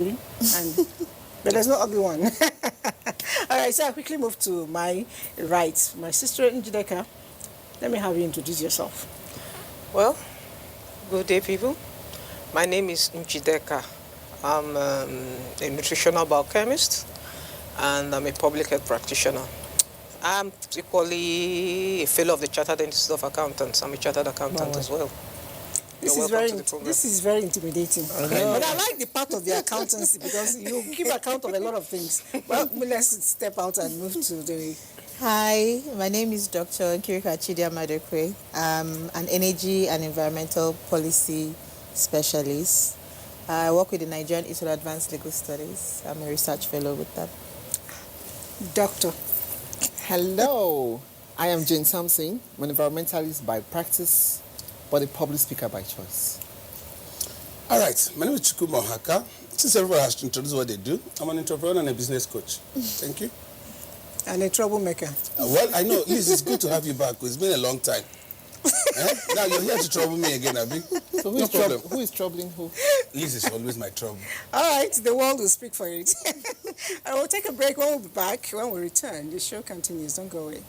and but there's no ugly one. All right, so I quickly move to my right. My sister Njideka, let me have you introduce yourself. Well, good day, people. My name is Njideka. I'm a nutritional biochemist and I'm a public health practitioner. I'm equally a fellow of the Chartered Institute of Accountants. I'm a chartered accountant as well. This is very intimidating. But I like the part of the accountancy because you keep account of a lot of things. Well, let's step out and move to the... Hi, my name is Dr. Nkirika Chidia Madekwe. I'm an energy and environmental policy specialist. I work with the Nigerian Institute of Advanced Legal Studies. I'm a research fellow with that. Doctor. Hello, I am Jane Sampson. I'm an environmentalist by practice, but a public speaker by choice. All right, my name is Chukuma Haka. Since everyone has to introduce what they do, I'm an entrepreneur and a business coach. Thank you. And a troublemaker. Well, I know, Liz, it's good to have you back. It's been a long time. Now you're here to trouble me again, Abi. So who is troubling who? Liz is always my trouble. All right, the world will speak for it. I will take a break. When we'll be back, when we return, the show continues. Don't go away.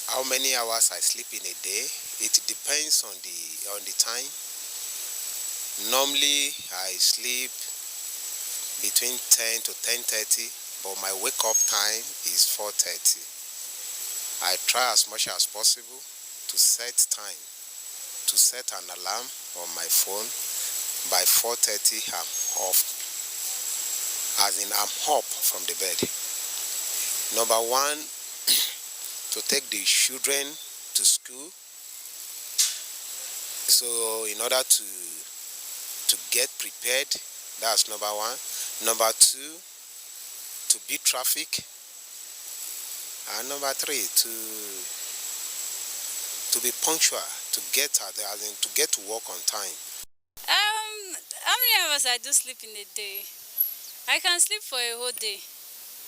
How many hours I sleep in a day? It depends on the time. Normally I sleep between 10 to 10:30, but my wake up time is 4:30. I try as much as possible to set an alarm on my phone. By 4:30 I'm off, as in I'm up from the bed. Number one, to take the children to school. So in order to get prepared, that's number one. Number two, to beat traffic. And number three, to be punctual, to get to get to work on time. How many hours I do sleep in a day? I can sleep for a whole day.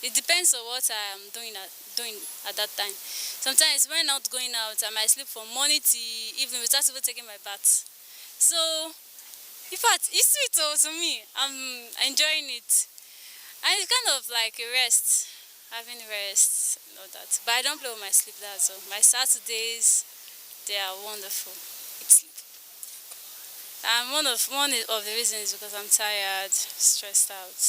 It depends on what I am doing at that time. Sometimes when not going out, I might sleep from morning till evening without even taking my bath. So, in fact, it's sweet to me. I'm enjoying it. And it's kind of like a rest, having rest and all that. But I don't play with my sleep, that's all. My Saturdays, they are wonderful with sleep. And one of the reasons is because I'm tired, stressed out.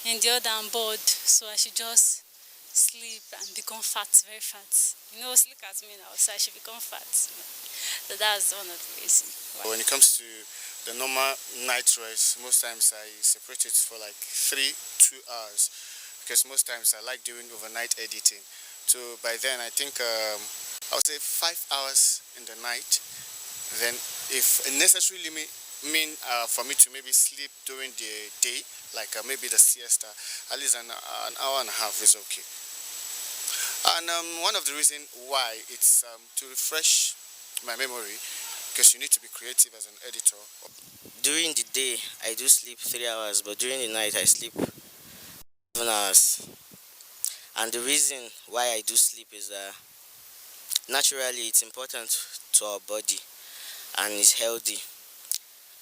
And the other, I'm bored, so I should just sleep and become fat, very fat. You know, look at me now, so I should become fat. So that's one of the reasons. When it comes to the normal night rest, most times I separate it for like 2 hours, because most times I like doing overnight editing. So by then I think I would say 5 hours in the night. Then if necessarily for me to maybe sleep during the day, like maybe the siesta, at least an hour and a half is okay. And one of the reasons why it's to refresh my memory, because you need to be creative as an editor. During the day, I do sleep 3 hours, but during the night, I sleep 7 hours. And the reason why I do sleep is that naturally it's important to our body and it's healthy.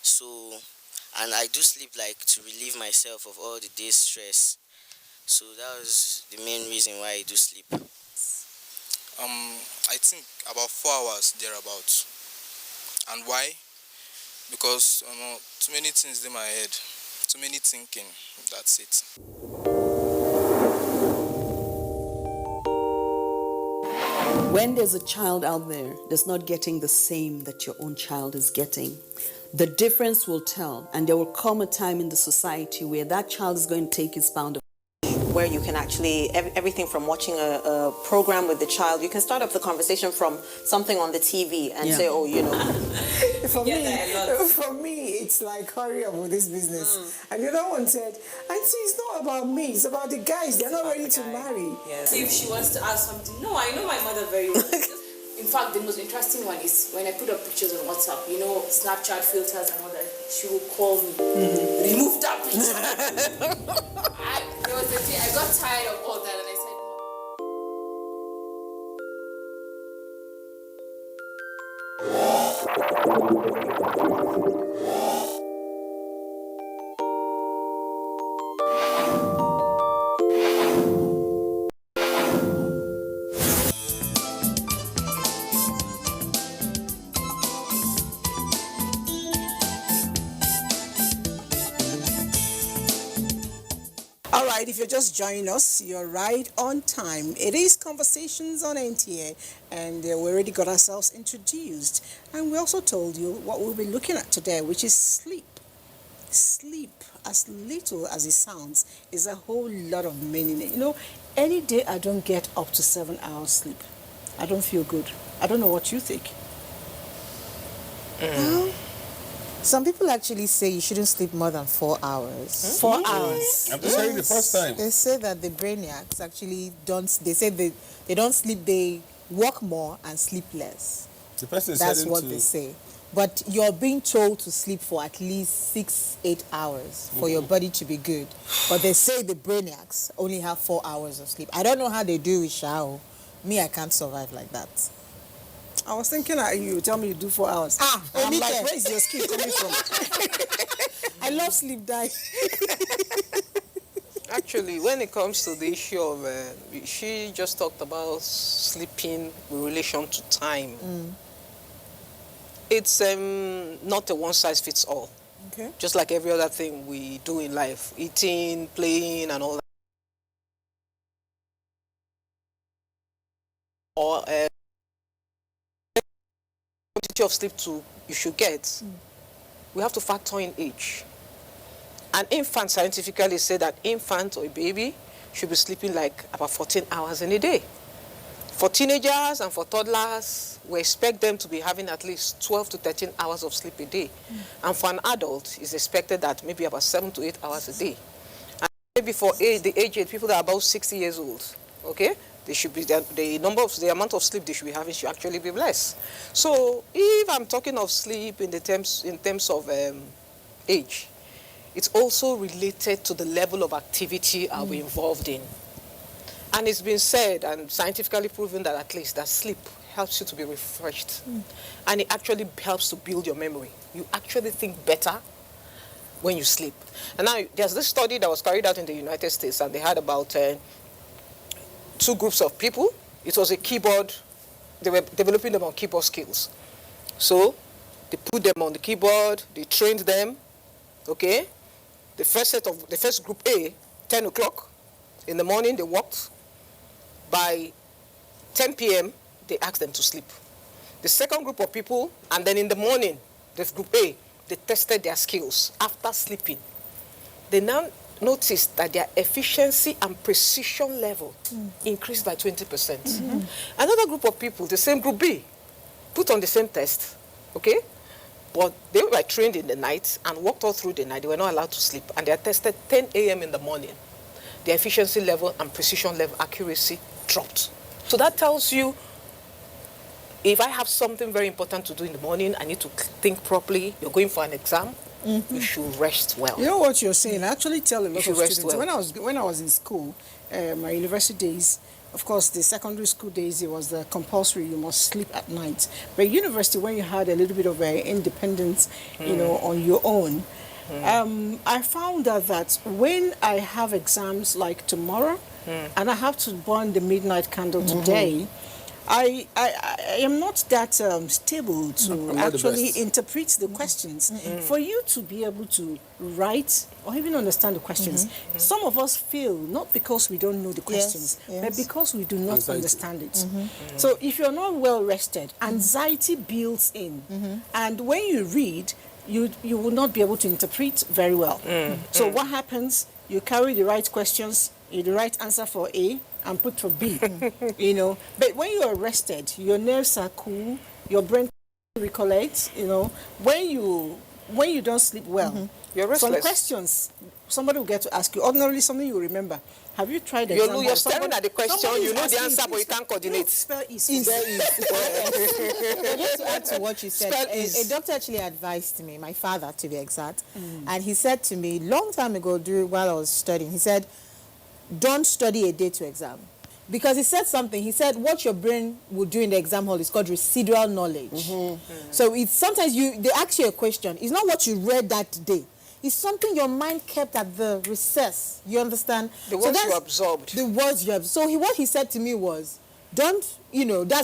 So, and I do sleep like to relieve myself of all the day's stress. So that was the main reason why I do sleep. I think about 4 hours thereabouts. And why? Because too many things in my head, too many thinking. That's it. When there's a child out there that's not getting the same that your own child is getting, the difference will tell, and there will come a time in the society where that child is going to take his pound of where you can actually, everything from watching a program with the child, you can start off the conversation from something on the TV and say, oh, you know. For me, it's like, hurry up with this business. And the other one said, Auntie, it's not about me, it's about the guys, they're not ready to marry. Yes. If she wants to ask something, no, I know my mother very well. In fact, the most interesting one is when I put up pictures on WhatsApp, you know, Snapchat filters and all that, she will call me, remove that picture. There was a day I got tired of all that and I said, All right, if you're just joining us, you're right on time. It is Conversations on NTA, and we already got ourselves introduced. And we also told you what we'll be looking at today, which is sleep. Sleep, as little as it sounds, is a whole lot of meaning. You know, any day I don't get up to 7 hours sleep, I don't feel good. I don't know what you think. Well, some people actually say you shouldn't sleep more than 4 hours. 4 hours. I'm just saying the first time. They say that the brainiacs actually don't, they say they don't sleep, they work more and sleep less. The person is That's what they say. But you're being told to sleep for at least 6-8 hours for your body to be good. But they say the brainiacs only have 4 hours of sleep. I don't know how they do with Shao. Me, I can't survive like that. I was thinking that you tell me you do 4 hours. I'm like, where is your skin coming from? I love sleep diet. Actually, when it comes to the issue of, she just talked about sleeping in relation to time. It's not a one-size-fits-all. Okay. Just like every other thing we do in life, eating, playing, and all that. Or quantity of sleep you should get. We have to factor in age. An infant scientifically say that infant or a baby should be sleeping like about 14 hours in a day. For teenagers and for toddlers, we expect them to be having at least 12 to 13 hours of sleep a day. And for an adult, it's expected that maybe about 7 to 8 hours a day. And maybe for the aged people that are about 60 years old, okay, they should be the amount of sleep they should be having should actually be less. So if I'm talking of sleep in terms of age, it's also related to the level of activity I'll be involved in. And it's been said and scientifically proven that at least that sleep helps you to be refreshed. And it actually helps to build your memory. You actually think better when you sleep. And now there's this study that was carried out in the United States, and they had about 2 groups of people. It was a keyboard. They were developing them on keyboard skills. So they put them on the keyboard, they trained them, okay? The first group A, 10 o'clock in the morning, they walked. By 10 p.m., they asked them to sleep. The second group of people, and then in the morning, the group A, they tested their skills after sleeping. They now noticed that their efficiency and precision level increased by 20%. Another group of people, the same group B, put on the same test, okay? But they were trained in the night and worked all through the night. They were not allowed to sleep. And they are tested 10 a.m. in the morning. Their efficiency level and precision level accuracy dropped. So that tells you, if I have something very important to do in the morning, I need to think properly, you're going for an exam, you should rest well. You know what you're saying? I actually tell a lot of students, well. when I was in school, my university days, of course, the secondary school days, it was compulsory, you must sleep at night. But university, when you had a little bit of independence, you know, on your own, I found out that when I have exams like tomorrow, and I have to burn the midnight candle today, I am not that stable to actually interpret the questions. For you to be able to write or even understand the questions, some of us fail not because we don't know the questions, but because we do not understand it. So if you're not well rested, anxiety builds in. And when you read, you will not be able to interpret very well. So what happens? You carry the right questions, the right answer for A, and put for B, you know. But when you are rested, your nerves are cool, your brain recollects, you know. When you when you don't sleep well, You're restless. some questions somebody will get to ask you. Ordinarily, something you remember. Have you tried the exam? You're staring at the question, somebody you is know the asking answer, but you please can't coordinate. Spell is. Just to add to what you said, a doctor actually advised me, my father to be exact, and he said to me long time ago while I was studying, he said, don't study a day to exam. Because he said something, he said what your brain will do in the exam hall is called residual knowledge. So it's sometimes they ask you a question, it's not what you read that day. It's something your mind kept at the recess. You understand? The words you absorbed. The words you absorbed. So what he said to me was, that's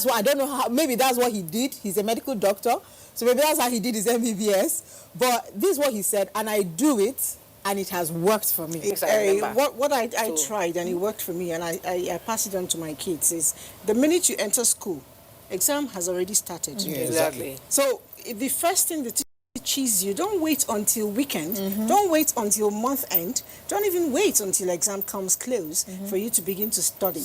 what, I don't know how, maybe that's what he did. He's a medical doctor. So maybe that's how he did his MBBS. But this is what he said, and I do it, and it has worked for me. What I tried, and it worked for me, and I pass it on to my kids, is the minute you enter school, exam has already started. Exactly. So the first thing the teaches you, don't wait until weekend, don't wait until month end, don't even wait until exam comes close for you to begin to study.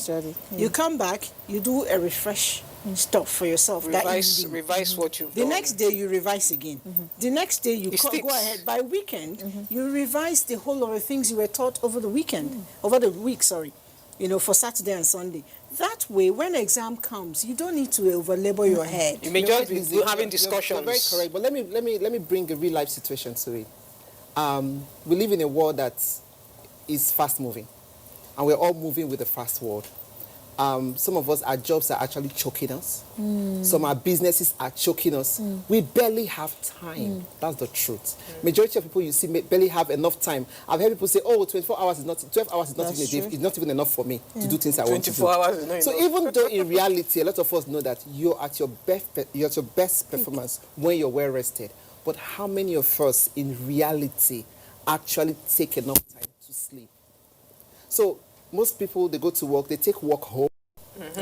You come back, you do a refresh stuff for yourself. Revise what you've done. The next day you revise again. The next day you go ahead. By weekend, you revise the whole of the things you were taught over the weekend, over the week, for Saturday and Sunday. That way, when exam comes, you don't need to over-labor your head. You may just be having discussions. You're very correct, but let me bring a real life situation to it. We live in a world that is fast-moving, and we're all moving with the fast world. Some of us, our jobs are actually choking us. Some of our businesses are choking us. We barely have time. That's the truth. Majority of people you see barely have enough time. I've heard people say, oh, 12 hours is not even a day. It's not even enough for me to do things I want to do. 24 hours is not so enough. Even though in reality, a lot of us know that you're at your best performance when you're well rested. But how many of us in reality actually take enough time to sleep? So most people, they go to work, they take work home.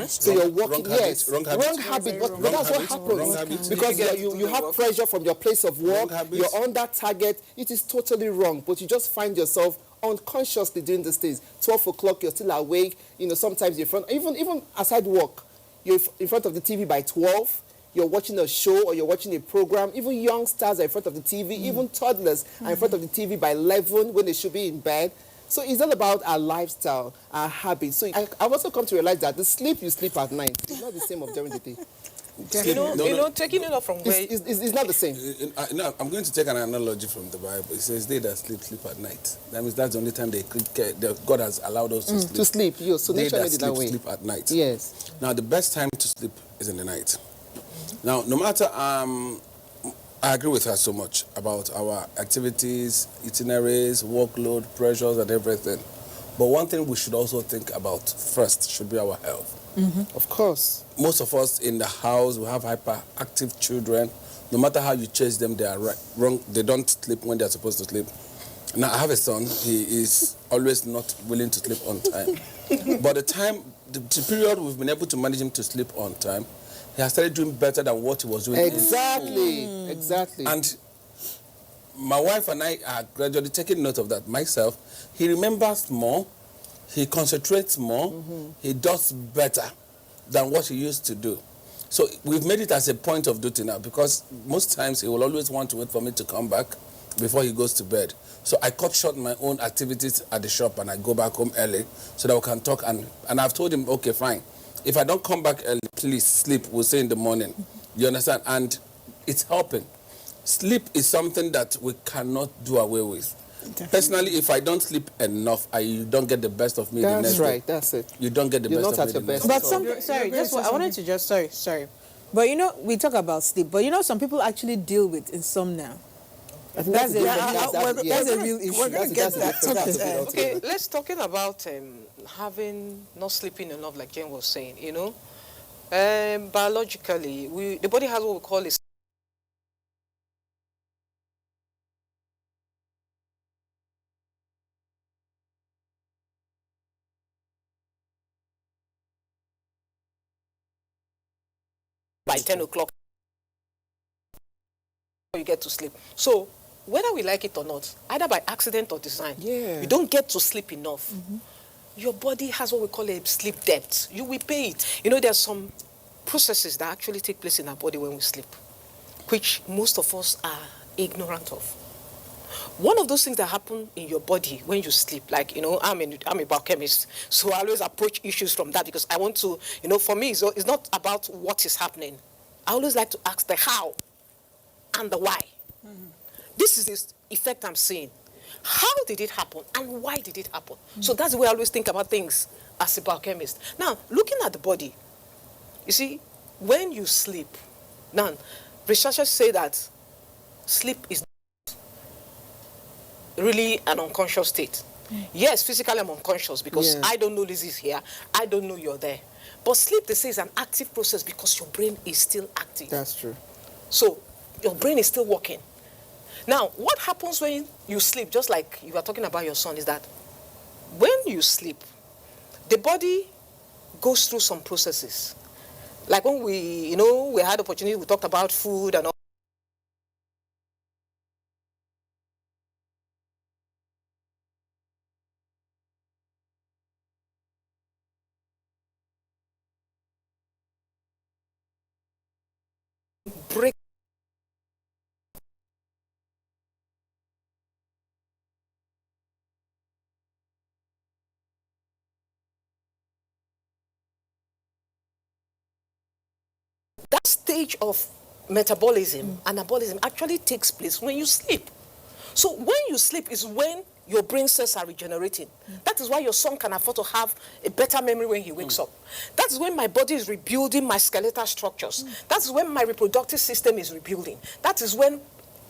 So you're working, wrong habit, but that's what happens. Because you have pressure from your place of work, you're on that target, it is totally wrong, but you just find yourself unconsciously doing these things. 12 o'clock, you're still awake, sometimes you're even aside work, you're in front of the TV by 12, you're watching a show or you're watching a program. Even youngsters are in front of the TV, even toddlers are in front of the TV by 11 when they should be in bed. So it's all about our lifestyle, our habits. So I've also come to realize that the sleep you sleep at night is not the same of during the day. Taking it off from where... It's not the same. I'm going to take an analogy from the Bible. It says, they that sleep at night. That means that's the only time God has allowed us to sleep. To sleep, yes. So nature made it that way. Sleep at night. Yes. Now, the best time to sleep is in the night. Now, no matter... I agree with her so much about our activities, itineraries, workload, pressures, and everything. But one thing we should also think about first should be our health. Of course. Most of us in the house, we have hyperactive children. No matter how you chase them, they are wrong. They don't sleep when they are supposed to sleep. Now, I have a son. He is always not willing to sleep on time. But the period we've been able to manage him to sleep on time, he has started doing better than what he was doing. Exactly. And my wife and I are gradually taking note of that. Myself, he remembers more, he concentrates more, he does better than what he used to do. So we've made it as a point of duty now, because most times he will always want to wait for me to come back before he goes to bed. So I cut short my own activities at the shop and I go back home early so that we can talk. And I've told him, okay, fine. If I don't come back early, please sleep. We'll say in the morning. You understand? And it's helping. Sleep is something that we cannot do away with. Definitely. Personally, if I don't sleep enough, you don't get the best of me the next day. That's it. You don't get the best of me the next day. But sorry. But we talk about sleep, but some people actually deal with insomnia. That's a real issue. We're going to get that. Okay, let's talking about not sleeping enough, like Jane was saying. Biologically, the body has what we call a by 10 o'clock you get to sleep. So whether we like it or not, either by accident or design, you don't get to sleep enough. Your body has what we call a sleep debt. You will pay it. There's some processes that actually take place in our body when we sleep, which most of us are ignorant of. One of those things that happen in your body when you sleep, like, I'm a biochemist, so I always approach issues from that because I want to, for me, it's not about what is happening. I always like to ask the how and the why. This is the effect I'm seeing. How did it happen and why did it happen? So that's the way I always think about things as a biochemist. Now, looking at the body, you see, when you sleep, now, researchers say that sleep is really an unconscious state. Yes, physically I'm unconscious because I don't know Lizzie's here. I don't know you're there. But sleep, they say, is an active process because your brain is still active. That's true. So your brain is still working. Now, what happens when you sleep, just like you were talking about your son, is that when you sleep, the body goes through some processes. Like when we had the opportunity, we talked about food and all. Break that stage of metabolism, anabolism actually takes place when you sleep. So when you sleep is when your brain cells are regenerating. That is why your son can afford to have a better memory when he wakes up. That is when my body is rebuilding my skeletal structures. That is when my reproductive system is rebuilding. That is when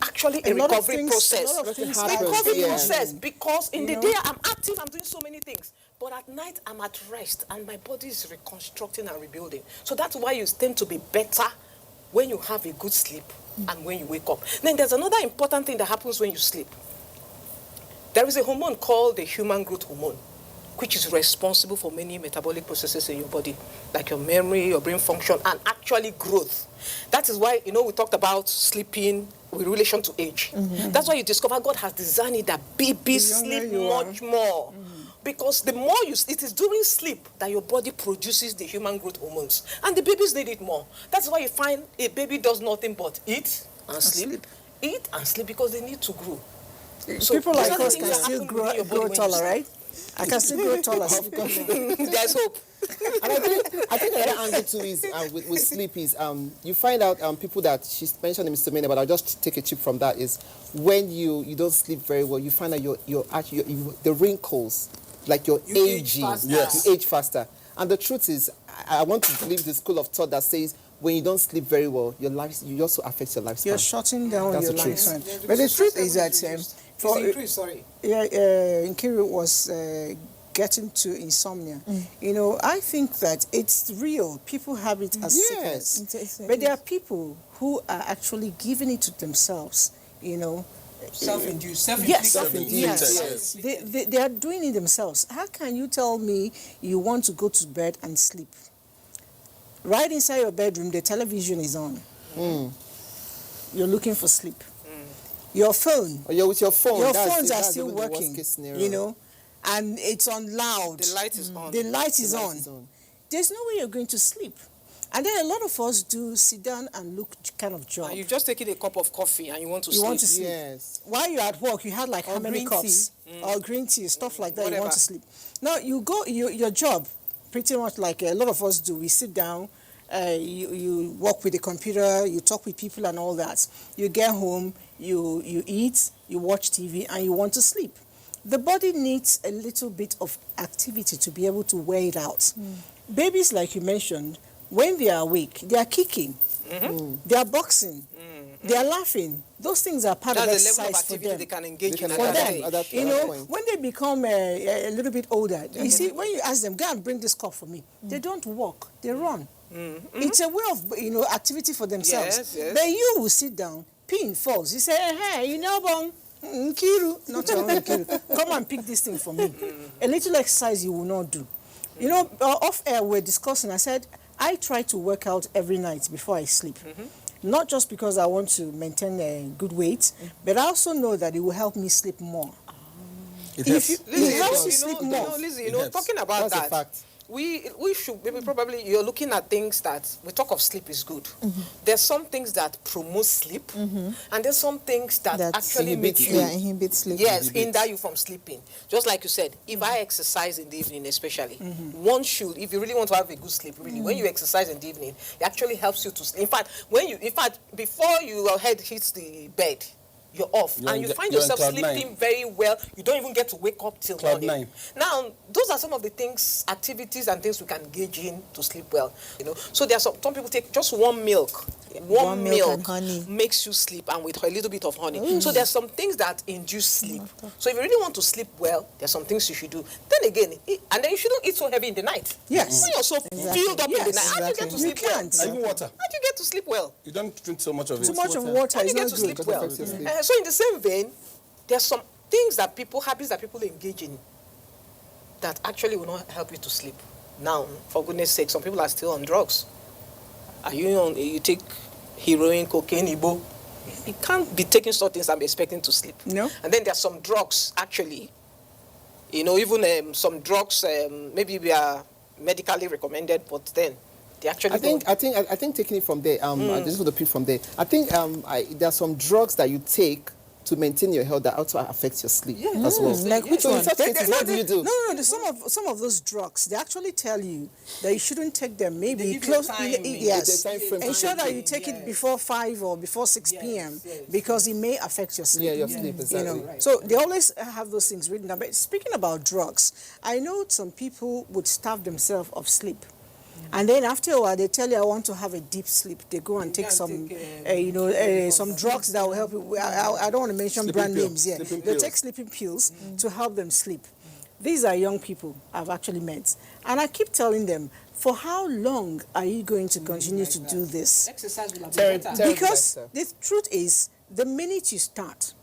actually a recovery process. Recovery process, because in the day I'm active, I'm doing so many things. But at night I'm at rest and my body is reconstructing and rebuilding. So that's why you tend to be better when you have a good sleep and when you wake up. Then there's another important thing that happens when you sleep. There is a hormone called the human growth hormone, which is responsible for many metabolic processes in your body, like your memory, your brain function, and actually growth. That is why, we talked about sleeping with relation to age. That's why you discover God has designed it that babies sleep much more. Because the more it is during sleep that your body produces the human growth hormones. And the babies need it more. That's why you find a baby does nothing but eat and sleep. Eat and sleep because they need to grow. So people like us can still grow taller, right? I can still grow taller. There's hope. And I think another angle too is with sleep is you find out people that she's mentioned in Mr. Mene, but I'll just take a chip from that is when you don't sleep very well, you find out the wrinkles, like you're aging. Yes. You age faster. And the truth is, I want to believe the school of thought that says when you don't sleep very well, you also affect your lifespan. You're shutting down your lifespan. Yes, But the truth is that Nkiru was getting to insomnia. I think that it's real. People have it as sickness. But there are people who are actually giving it to themselves, Self-induced. Yes. They are doing it themselves. How can you tell me you want to go to bed and sleep? Right inside your bedroom, the television is on. You're looking for sleep. Your phone. You're with your phone. Your phones are still working, and it's on loud. The light is on. The light is on. There's no way you're going to sleep. And then a lot of us do sit down and look kind of job. And you've just taken a cup of coffee and you want to sleep. You want to sleep. Yes. While you're at work, you had like how many cups? Or green tea, stuff like that. Whatever. You want to sleep. Now, you go, your job, pretty much like a lot of us do. We sit down, you work with the computer, you talk with people and all that. You get home, you eat, you watch TV, and you want to sleep. The body needs a little bit of activity to be able to wear it out. Babies, like you mentioned, when they are awake, they are kicking, they are boxing, they are laughing. Those things are part of exercise for them. They can engage in. For them, when they become a little bit older, you see, when you ask them, go and bring this cup for me, they don't walk, they run. It's a way of activity for themselves. Yes. Then you will sit down, pin falls. You say, hey, Bong, Nkiru, not your own Nkiru, come and pick this thing for me. A little exercise you will not do. Off air we're discussing. I said I try to work out every night before I sleep. Not just because I want to maintain a good weight, but I also know that it will help me sleep more. It It helps you sleep more. Lizzie, talking about That's a that. fact. we should maybe probably you're looking at things that we talk of sleep is good. There's some things that promote sleep, and there's some things that actually make you inhibit sleep. Yes, hinder you from sleeping. Just like you said, if I exercise in the evening, especially, one should, if you really want to have a good sleep, really, when you exercise in the evening, it actually helps you to sleep. In fact, before your head hits the bed, you're off, and you find yourself sleeping very well. You don't even get to wake up till morning. Now, those are some of the things, activities and things we can engage in to sleep well. So there are some people take just one milk. One milk and honey makes you sleep, and with a little bit of honey. So there's some things that induce sleep. So if you really want to sleep well, there's some things you should do. Then again, and then you shouldn't eat so heavy in the night. Yes. When you're so filled up in the night, how do you get to sleep well? Even water. How do you get to sleep well? You don't drink so much of it. Too much of water How do is you get not to good. sleep well? So in the same vein, there's some things that habits that people engage in that actually will not help you to sleep. Now, for goodness sake, some people are still on drugs. You take heroin, cocaine, Igbo. You can't be taking certain things and be expecting to sleep. No. And then there's some drugs, actually. Even some drugs, maybe we are medically recommended, but then they actually I think taking it from there, I just want to pick from there. I think there are some drugs that you take to maintain your health that also affects your sleep as well. Like which one? What do you do? No. Some of those drugs, they actually tell you that you shouldn't take them. Maybe close. Yes. Ensure that you take it before 5 or before 6 p.m. because it may affect your sleep. Yeah, your sleep, exactly. So they always have those things written down. But speaking about drugs, I know some people would starve themselves of sleep. And then after a while, they tell you, I want to have a deep sleep. They go and take some drugs that will help you. I don't want to mention brand names here. They take sleeping pills to help them sleep. These are young people I've actually met. And I keep telling them, for how long are you going to continue to do this? Exercise will Because the truth is, the minute you start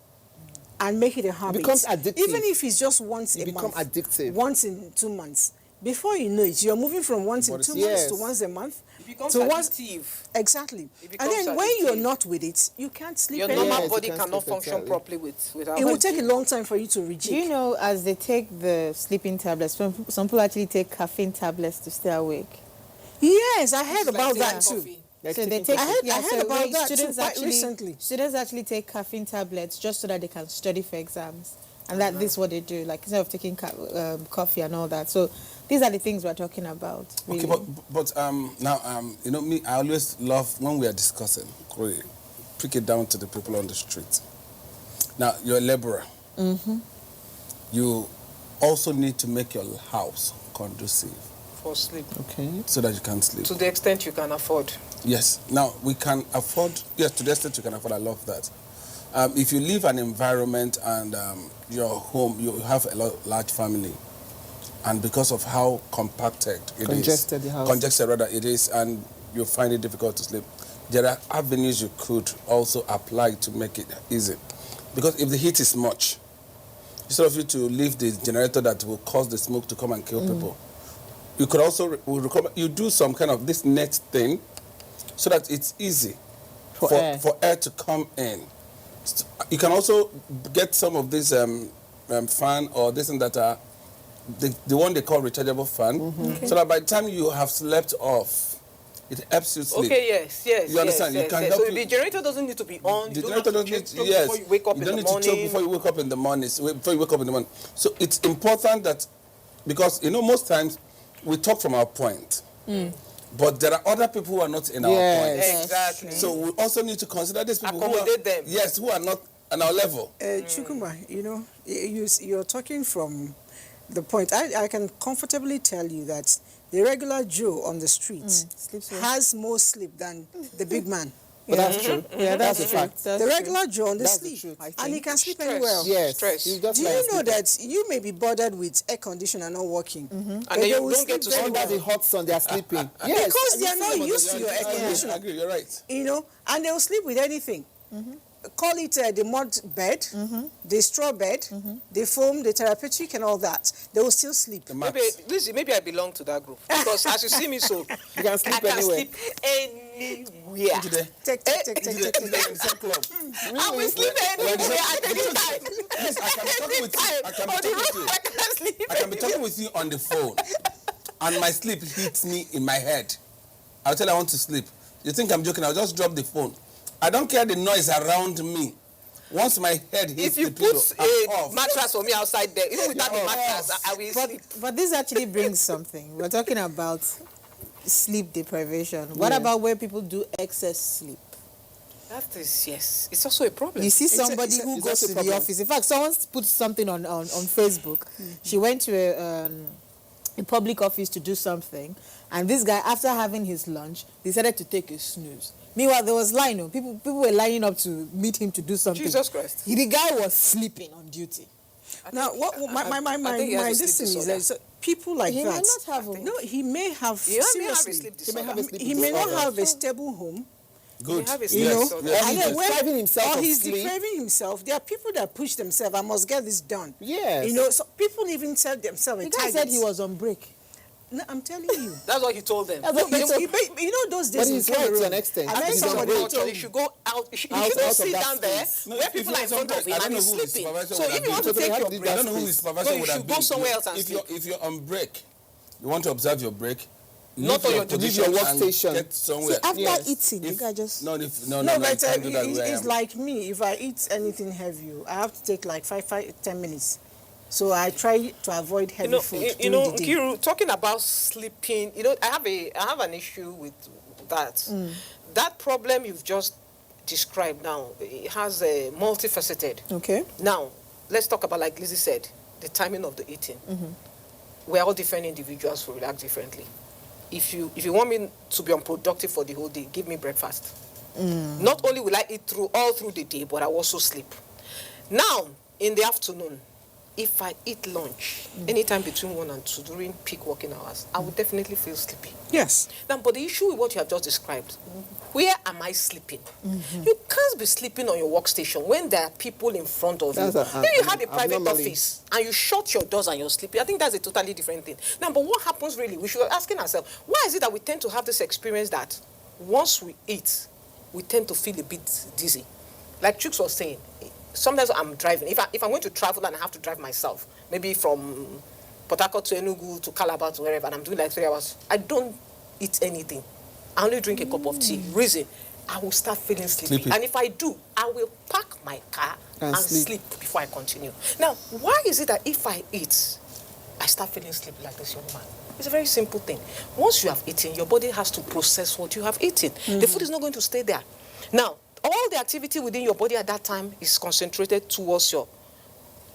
and make it a habit, it becomes addictive. Even if it's just once a month, become addictive. Once in 2 months, before you know it, you're moving from once in 2 months to once a month. It becomes to addictive. Exactly. It And then becomes when addictive. you're not with it, you can't sleep Your anymore. normal body cannot function properly without It will take a long time for you to rejig. Do you know, as they take the sleeping tablets, some people actually take caffeine tablets to stay awake? Yes, I heard about that too. So they take. I heard about that students too, quite actually, recently. Students actually take caffeine tablets just so that they can study for exams, and that this is what they do. Like instead of taking coffee and all that. So these are the things we're talking about. Really. Okay, but now me, I always love when we are discussing. Pick it down to the people on the street. Now you're a laborer. You also need to make your house conducive for sleep. Okay. So that you can sleep. To the extent you can afford. Yes. Now, we can afford, yes, to the extent you can afford, I love that. If you live an environment and your home, you have a large family, and because of how compacted it Congested the house. Congested rather it is, and you find it difficult to sleep, there are avenues you could also apply to make it easy. Because if the heat is much, instead of you to leave the generator that will cause the smoke to come and kill people, you could also you do some kind of this net thing so that it's easy for air to come in. You can also get some of this fan or this and that are the one they call rechargeable fan, so that by the time you have slept off, it helps you sleep. Okay, yes. You understand? Yes, you can yes. help So the generator doesn't need to be on. The generator doesn't need to, yes. Before you wake up you in don't the need morning. to choke before you wake up in the morning. Before you wake up in the morning. So it's important that, because most times we talk from our point, but there are other people who are not in our point. Exactly. So we also need to consider these people Accommodate them. Yes, who are not on our level. Chukwuma, you're talking from the point. I can comfortably tell you that the regular Joe on the street has more sleep than the big man. But that's true. Yeah, that's a fact. The regular Joe on the sleep, and he can sleep very well. Yes. Stress. Do you know that you may be bothered with air conditioner not working, And then you don't get to sleep Under the hot sun, they are sleeping. because they are not used to your air I conditioner. agree, you're right. And they will sleep with anything. Call it the mud bed, the straw bed, the foam, the therapeutic, and all that. They will still sleep. Maybe I belong to that group, because as you see me, so You can sleep I can anywhere. sleep anywhere. Take. I will sleep anywhere at any time. Yes, I can be talking with you. I can be talking with you on the phone. and my sleep hits me in my head, I'll tell you I want to sleep. You think I'm joking? I'll just drop the phone. I don't care the noise around me. Once my head hits the pillow, if you put a mattress for me outside there, even without the mattress, I will sleep. But this actually brings something. We're talking about sleep deprivation. What about where people do excess sleep? That is, yes, it's also a problem. You see somebody who goes to the office. In fact, someone put something on Facebook. She went to a public office to do something, and this guy, after having his lunch, decided to take a snooze. Meanwhile, there was line. People were lining up to meet him to do something. Jesus Christ. The guy was sleeping on duty. Now, my this is that people like he that. Might not have No, he may have. He may have a seriously, sleep he may, disorder. he may not have a stable home. Good. You know, Yes. and then when depriving himself or of he's sleep. depriving himself. There are people that push themselves. I must get this done. Yes. You know, so people even tell themselves. The guy said he was on break. No, I'm telling you. That's what he told them. But you know those days But in he's right to Cameroon, an extent. I met He's somebody on who break. told You should go out. You shouldn't Out of sit that down there space. No, where if people you're are in front of somebody- him I don't and know he's who his sleeping. supervisor So would if have you want to been. take your I break, I don't know who his supervisor no, you would have should been. go somewhere else and if sleep. if you're on break, you want to observe your break. Not leave on your position leave your and workstation. Get somewhere. After Yes. eating, the guy just... No, No, you but can't do that where I it's am. like me. If I eat anything heavy, I have to take like 10 minutes. So I try to avoid heavy food You during know, the day. Kiru, talking about sleeping, you know, I have an issue with that. That problem you've just described now, it has a multifaceted. Okay. Now, let's talk about, like Lizzie said, the timing of the eating. We're all different individuals who react differently. If you want me to be unproductive for the whole day, give me breakfast. Not only will I eat all through the day, but I also sleep. Now, in the afternoon, if I eat lunch anytime between 1 and 2 during peak working hours, I will definitely feel sleepy. Yes. Now, but the issue with what you have just described, where am I sleeping? You can't be sleeping on your workstation when there are people in front of you. If you had a private office and you shut your doors and you're sleeping, I think that's a totally different thing. Now, but what happens really? We should be asking ourselves, why is it that we tend to have this experience that once we eat, we tend to feel a bit dizzy? Like Chooks was saying, sometimes I'm driving. If I'm going to travel and I have to drive myself, maybe from Port Harcourt to Enugu to Calabar to wherever, and I'm doing like 3 hours, I don't eat anything. I only drink a cup of tea. Reason, I will start feeling sleepy. And if I do, I will park my car and sleep before I continue. Now, why is it that if I eat, I start feeling sleepy like this young man? It's a very simple thing. Once you have eaten, your body has to process what you have eaten. The food is not going to stay there. Now, all the activity within your body at that time is concentrated towards your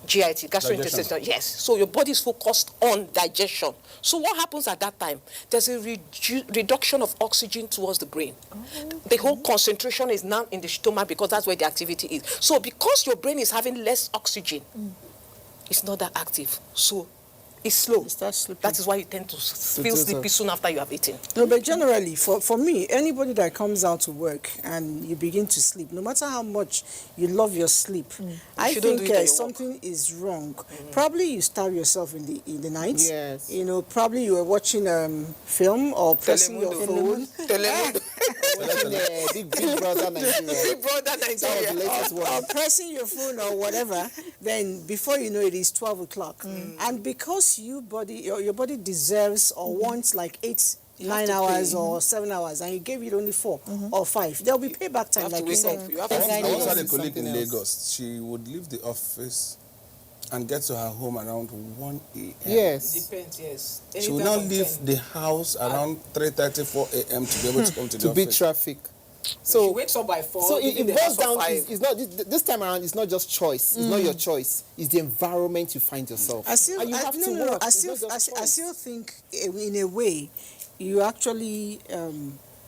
GIT, gastrointestinal. Yes. So your body is focused on digestion. So what happens at that time? There's a reduction of oxygen towards the brain. The whole concentration is now in the stomach because that's where the activity is. So because your brain is having less oxygen, it's not that active. So it's slow. That is why you tend to feel sleepy soon after you have eaten. No, but generally, for me, anybody that comes out to work and you begin to sleep, no matter how much you love your sleep, I think something is wrong. Probably you starve yourself in the night. Yes. You know, probably you were watching film or pressing your phone. Watching Big Brother Nigeria. Big Brother Nigeria. Or pressing your phone or whatever. Then before you know it is 12 o'clock. And because your body deserves or wants like 9 hours or 7 hours, and you gave it only 4 or 5, there'll be payback time, like you said. I once had a colleague in Lagos. She would leave the office and get to her home around 1 a.m. Yes. Depends, yes. She would now leave the house around 3:30, 4 a.m. to be able to come to the office. To beat traffic. So she wakes up by 4. So it boils down. It's not this time around. It's not just choice. It's not your choice. It's the environment you find yourself. I still think in a way you actually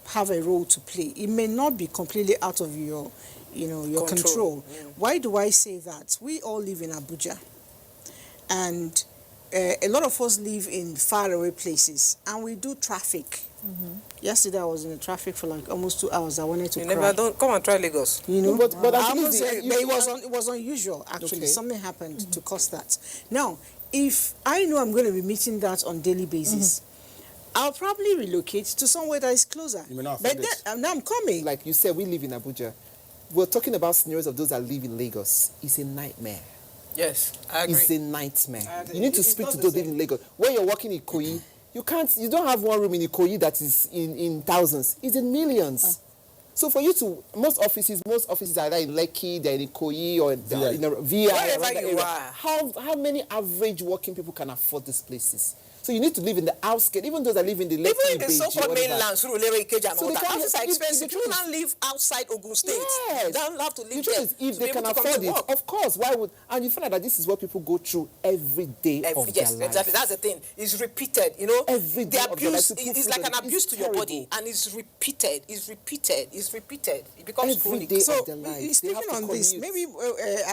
have a role to play. It may not be completely out of your control. Why do I say that? We all live in Abuja, and a lot of us live in faraway places, and we do traffic. Yesterday I was in the traffic for like almost 2 hours. I wanted to cry. Don't come and try Lagos. You know, but it was unusual actually. Okay. Something happened to cause that. Now, if I know I'm going to be meeting that on daily basis, I'll probably relocate to somewhere that is closer. You may not but then, now I'm coming. Like you said, we live in Abuja. We're talking about scenarios of those that live in Lagos. It's a nightmare. Yes, I agree. It's a nightmare. You need to speak to those living in Lagos. When you're working in Ikoyi, You don't have one room in Ikoyi that is in thousands. It's in millions. So for you to, most offices are either in Lekki, they're in Ikoyi or in a VI. Wherever you are. How many average working people can afford these places? So you need to live in the outskirts, even those that live in the Lekki, Even in the Beji, so-called whatever. mainland, Surulere, Ikeja, and So all they that. can't- Houses are if- expensive. the You truth don't live outside Ogun State. Yes. You don't have to The live truth there. is, if to they be can able to come afford to it, work. of course, why would? And you find out that this is what people go through every day of Yes, their life. exactly. That's the thing. It's repeated. You know, Every day the of their life, abuse you put is food like on an it. abuse It's to your body, terrible. and it's repeated. It becomes Every chronic. day So, of their lives, they speaking have to on this, commute. maybe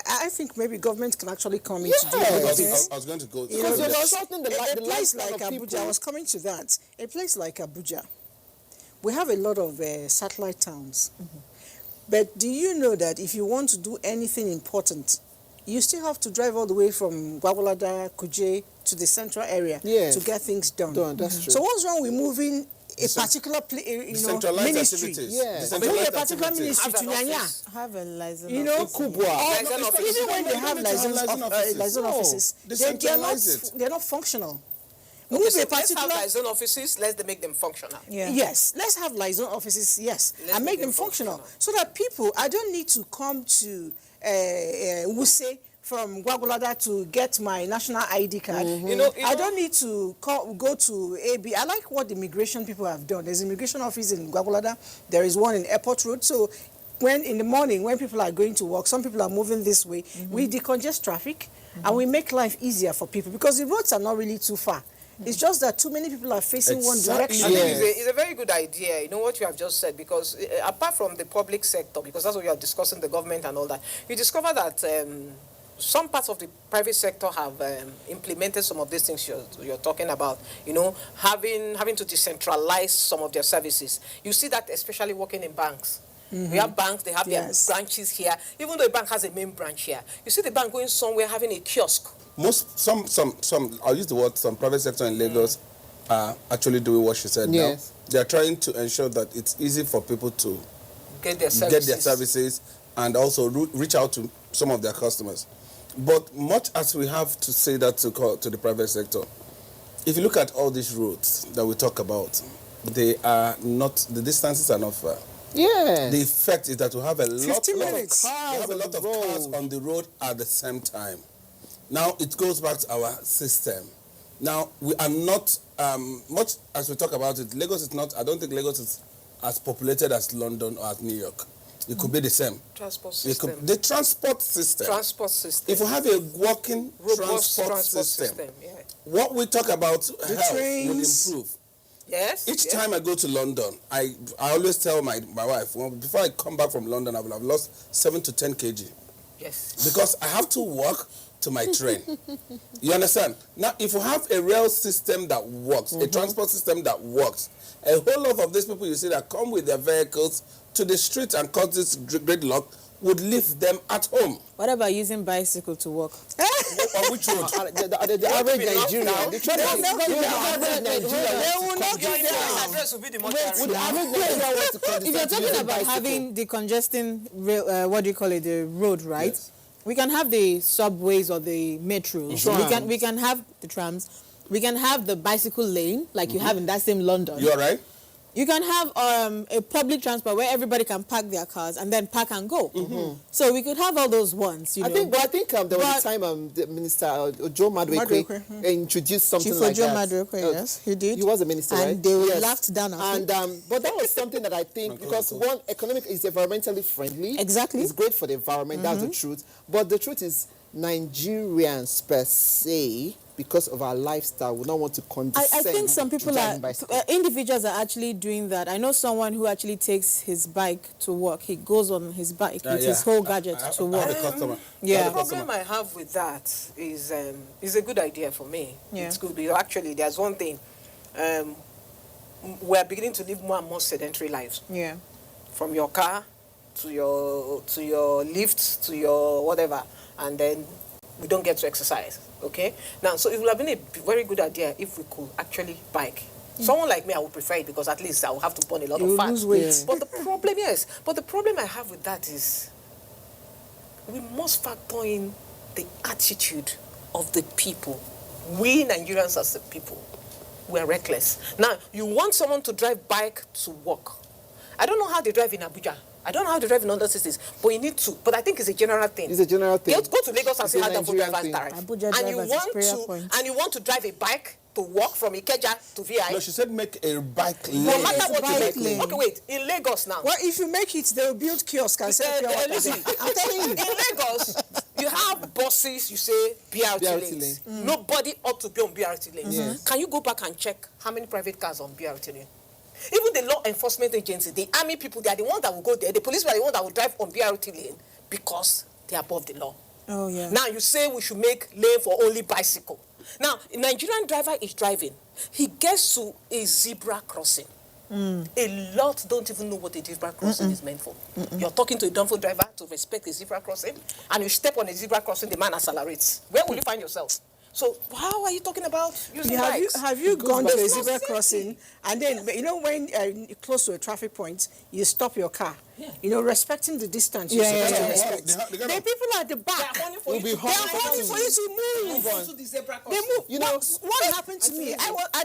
I think maybe government can actually come in Yes. to do this. I was going to go. You know, Because you're because shortening the a place lifespan like of Abuja, people. I was coming to that. A place like Abuja, we have a lot of satellite towns. But do you know that if you want to do anything important, you still have to drive all the way from Gwagwalada, Kuje to the central area Yes. to get things done. That's true. So what's wrong with moving a particular Decentralized ministry? activities. Yes. Maybe a Decentralized particular activities. ministry to Have an Nyanya. office. Have a license. You know, Kubwa. or even when they have liaison offices, No, decentralize it. they're not functional. Okay, Move so a let's have particular. liaison offices. Let's make them functional. Yeah. Yes, let's have liaison offices, yes, Let's and make them functional. So that people, I don't need to come to Wuse from Gwagwalada to get my national ID card. I don't need to go to AB. I like what the immigration people have done. There's an immigration office in Gwagwalada. There is one in Airport Road. So when in the morning, when people are going to work, some people are moving this way, we decongest traffic and we make life easier for people because the roads are not really too far. It's just that too many people are facing one Exactly. direction. I think it's a very good idea, you know what you have just said, because apart from the public sector, because that's what you are discussing, the government and all that, you discover that some parts of the private sector have implemented some of these things you're talking about, you know, having to decentralize some of their services. You see that especially working in banks. We have banks, they have their branches here. Even though a bank has a main branch here, you see the bank going somewhere having a kiosk. Some I'll use the word, some private sector in Lagos are actually doing what she said Yes. now. They are trying to ensure that it's easy for people to Get their services. And also reach out to some of their customers. But much as we have to say that to the private sector, if you look at all these roads that we talk about, the distances are not far. Yes. The effect is that we have a lot of 15 minutes. cars on the road at the same time. Now it goes back to our system. Now we are not much as we talk about it. Lagos is not. I don't think Lagos is as populated as London or as New York. It could be the same. Transport system. The transport system. Transport system. If we have a working Robust transport system, yeah. what we talk about health trains. will improve. Yes. Each time I go to London, I always tell my wife, well, before I come back from London, I will have lost 7 to 10 kg. Yes. Because I have to walk to my train. You understand? Now, if you have a rail system that works, a transport system that works, a whole lot of these people you see that come with their vehicles to the street and cause this gridlock would leave them at home. What about using bicycle to work? On which road? The average Nigerian. The Address will be the If you're talking about having decongesting rail, what do you call it, the road, right? Yes. We can have the subways or the metros. We can have the trams. We can have the bicycle lane, like you have in that same London. You're right. You can have a public transport where everybody can park their cars and then park and go. So we could have all those ones, you know. I think there was a time the Minister Joe Maduekwe introduced something Chief like Joe that. Maduekwe, yes, he did. He was a minister, and right? they were Yes. laughed down at And but that was something that I think, because one, economic is environmentally friendly. Exactly. It's great for the environment, that's the truth. But the truth is, Nigerians per se, because of our lifestyle, we don't want to condescend. I think some people driving bicycle. individuals are actually doing that. I know someone who actually takes his bike to work. He goes on his bike with his whole gadget to work. The customer. Yeah. The problem I have with that is a good idea for me. Yeah. It's good because actually there's one thing. We're beginning to live more and more sedentary lives. Yeah. From your car to your lift to your whatever, and then we don't get to exercise. Okay? Now, so it would have been a very good idea if we could actually bike. Someone like me, I would prefer it because at least I will have to burn a lot of fat. lose weight. But the problem I have with that is we must factor in the attitude of the people. We Nigerians as the people. were reckless. Now, you want someone to drive bike to work. I don't know how they drive in Abuja. I don't know how they drive in other cities, but you need to. But I think it's a general thing. It's a general thing. Go to Lagos and It's see a how the Nigerian drivers thing. drive. Abuja And you want to drive a bike to walk from Ikeja to VI. No, she said make a bike lane. No matter what you bike make. lane. Okay, wait. In Lagos now. Well, if you make it, they will build kiosks and sell pure water. Listen, I'm telling you. in Lagos, you have buses, you say BRT lanes. Nobody ought to be on BRT lanes. Yes. Can you go back and check how many private cars on BRT lane? Even the law enforcement agency, the army people, they are the ones that will go there. The police are the ones that will drive on BRT lane because they are above the law. Oh, yeah. Now you say we should make lane for only bicycle. Now, a Nigerian driver is driving. He gets to a zebra crossing. A lot don't even know what a zebra crossing is meant for. You're talking to a Danfo driver to respect a zebra crossing, and you step on a zebra crossing, the man accelerates. Where will you find yourself? So how are you talking about using bikes? Have you gone to a It's not zebra safety. crossing and then, you know, when you're close to a traffic point, you stop your car. Yeah. You know, respecting the distance. Yeah, you're supposed yeah, to yeah. respect. They There are people at the back. They are horny for you be to They are horny for you to move. Move to the zebra They crossing. move. You know what happened to me? I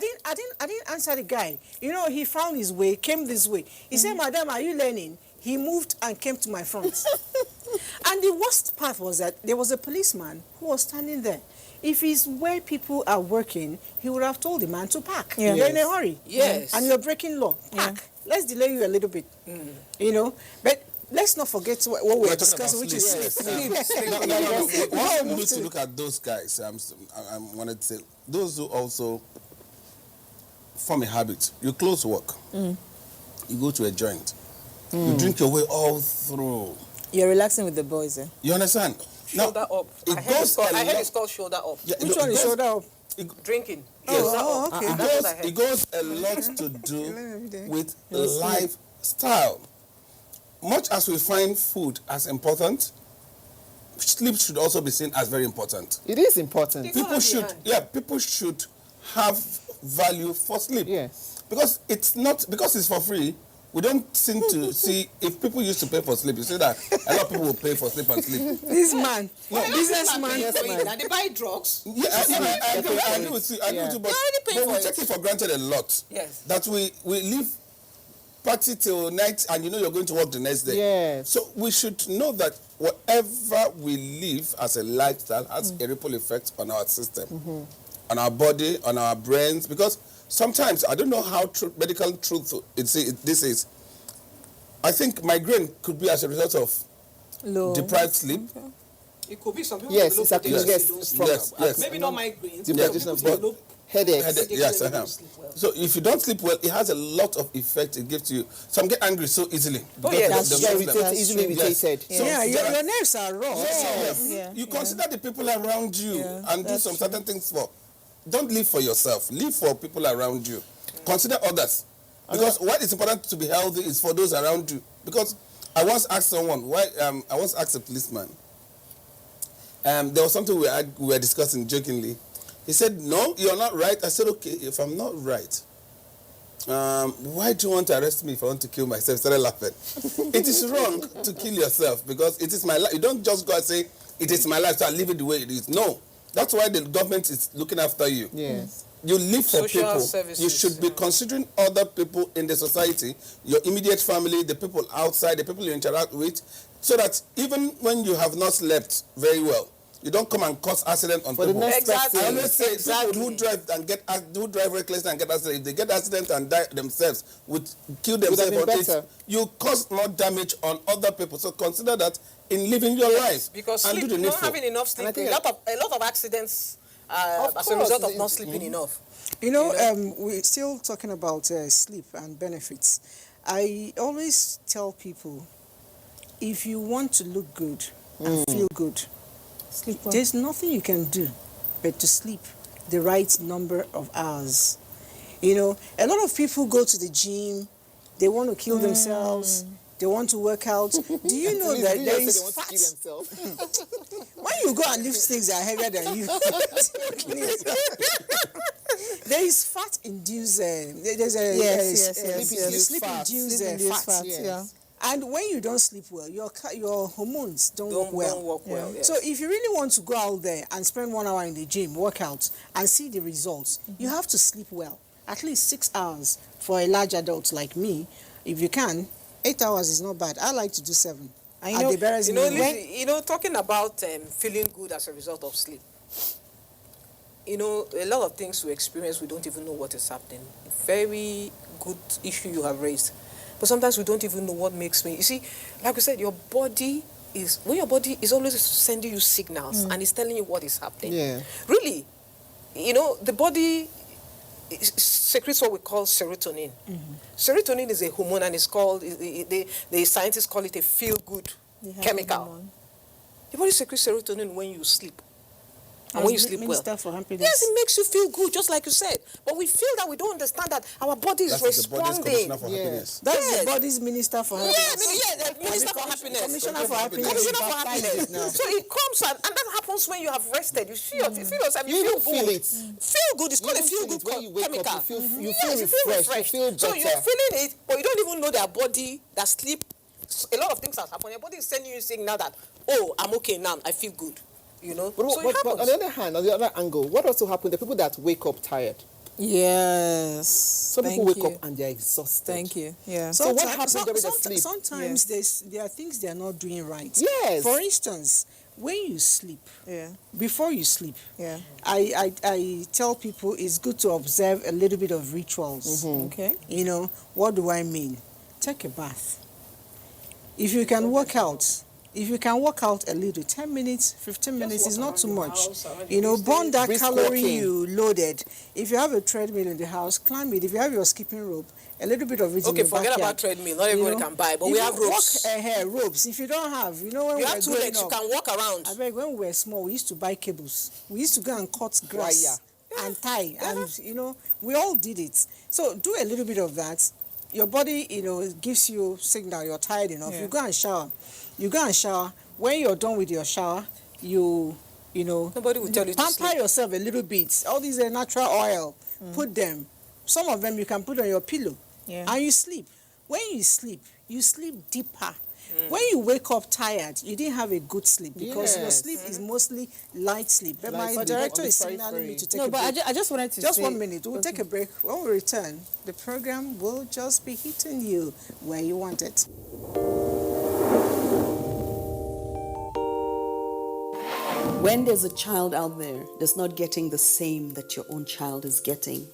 didn't answer the guy. You know, he found his way, came this way. He said, "Madam, are you learning?" He moved and came to my front. And the worst part was that there was a policeman who was standing there. If it's where people are working, he would have told the man to park. Yeah. You're in a hurry. Yes. And you're breaking law. Park. Let's delay you a little bit. You know, but let's not forget what we're We're talking discussing, about which is sleep. sleep. Yes. Sleep. No. Yes. What we Move need to- to look at those guys, I wanted to say, those who also form a habit. You close work. You go to a joint. You drink your way all through. You're relaxing with the boys, eh? You understand? Shoulder up. it I heard goes a it's lot- called shoulder up. Yeah, Which one is shoulder up? Drinking. Yes. Shoulder Oh, up. okay. That's what I heard. It goes a lot to do with lifestyle. Much as we find food as important, sleep should also be seen as very important. It is important. People should, people should have value for sleep. Yes. Because it's for free. We don't seem to see, if people used to pay for sleep, you see that a lot of people will pay for sleep and sleep. This man, Businessman. businessman. Now they buy drugs. Yeah, I agree with you, but, already paying but we for take it. it for granted a lot. Yes. That we live party till night and you know you're going to work the next day. Yes. So we should know that whatever we live as a lifestyle has a ripple effect on our system, on our body, on our brains, because sometimes, I don't know how medical truth this is. I think migraine could be as a result of Low. deprived sleep. It could be some people Yes, develop it's actually potential yes, to from Yes. maybe not migraines. the but practitioner people of develop headaches. Headache, yes, they don't sleep well. So if you don't sleep well, it has a lot of effect it gives to you. Some get angry so easily. Oh, yeah, That's The- very the- irritated, easily Yes. irritated. So Yeah, there are- your nerves are raw. Yes. Yeah, You yeah. consider the people around you and do that's some true. certain things for. Don't live for yourself. Live for people around you. Consider others. Because what is important to be healthy is for those around you. Because I once asked someone, I once asked a policeman, there was something we were discussing jokingly. He said, "No, you're not right." I said, "Okay, if I'm not right, why do you want to arrest me if I want to kill myself?" He started laughing. It is wrong to kill yourself because it is my life. You don't just go and say, "It is my life, so I leave it the way it is." No. That's why the government is looking after you. Yes. You live for Social people. services, You should be considering other people in the society, your immediate family, the people outside, the people you interact with, so that even when you have not slept very well, you don't come and cause accident on For the people. next Exactly. I person. always say Exactly. people who drive recklessly and get accident, if they get accident and die themselves, kill themselves been on it, better. you cause more damage on other people. So consider that in living your life. Because and sleep, do the not needful. having enough sleep, I think a lot of accidents as a course, result of it- not sleeping enough. You know, we're still talking about sleep and benefits. I always tell people, if you want to look good and feel good, Sleep well. there's nothing you can do but to sleep the right number of hours. You know, a lot of people go to the gym, they want to kill themselves, they want to work out. Do you know that there is fat? When you go and lift things that are heavier than you, there is fat-induced. There's a yes. sleep-induced Sleep-induced fat. fat, yeah. And when you don't sleep well, your hormones don't work well. Don't work well. Yes. So if you really want to go out there and spend 1 hour in the gym, work out, and see the results, you have to sleep well. at least 6 hours for a large adult like me. If you can, 8 hours is not bad. I like to do 7. And At the barest minimum. talking about feeling good as a result of sleep. A lot of things we experience, we don't even know what is happening. Very good issue you have raised. But sometimes we don't even know what makes me. You see, like we said, when your body is always sending you signals and it's telling you what is happening. Yeah. Really, the body secretes what we call serotonin. Serotonin is a hormone, and it's called, the scientists call it a feel-good chemical. The body secretes serotonin when you sleep. And when you sleep well. For happiness. Yes, it makes you feel good, just like you said. But we feel that we don't understand that our body is responding. The body's commissioner for happiness. That's the body's minister for happiness. The minister for happiness. Commissioner for happiness. Commissioner for happiness. So it comes and that happens when you have rested. You feel yourself. You feel good. Feel it. Feel good. It's called a feel good when you wake chemical. up, you feel refreshed. You feel better. So you're feeling it, but you don't even know that body, that sleep. A lot of things have happened. Your body is sending you a signal that, oh, I'm okay now. I feel good. But on the other hand, on the other angle, what also happens? The people that wake up tired. Yes. Some people wake up and they're exhausted. Thank you. Yeah. So what happens during the sleep? Sometimes there are things they are not doing right. Yes. For instance, when you sleep, before you sleep, I tell people it's good to observe a little bit of rituals. Okay. What do I mean? Take a bath. If you can work out, a little, 10 minutes, 15 minutes is not too much. Burn that calorie you loaded. If you have a treadmill in the house, climb it. If you have your skipping rope, a little bit of it in the backyard. Forget about treadmill. Not everybody can buy, but we have ropes. Ropes. If you don't have, when you we have were 2 growing legs, up, you can walk around. I beg, when we were small, we used to buy cables. We used to go and cut grass and tie, and we all did it. So do a little bit of that. Your body, gives you signal you're tired enough. You go and shower. When you're done with your shower, nobody will tell you to sleep. Pamper yourself a little bit. All these natural oil, put them. Some of them you can put on your pillow, and you sleep. When you sleep deeper. When you wake up tired, you didn't have a good sleep because your sleep is mostly light sleep. But my director is signaling me to take a break. I just wanted to Just say... 1 minute. We'll take a break. When we return, the program will just be hitting you where you want it. When there's a child out there that's not getting the same that your own child is getting,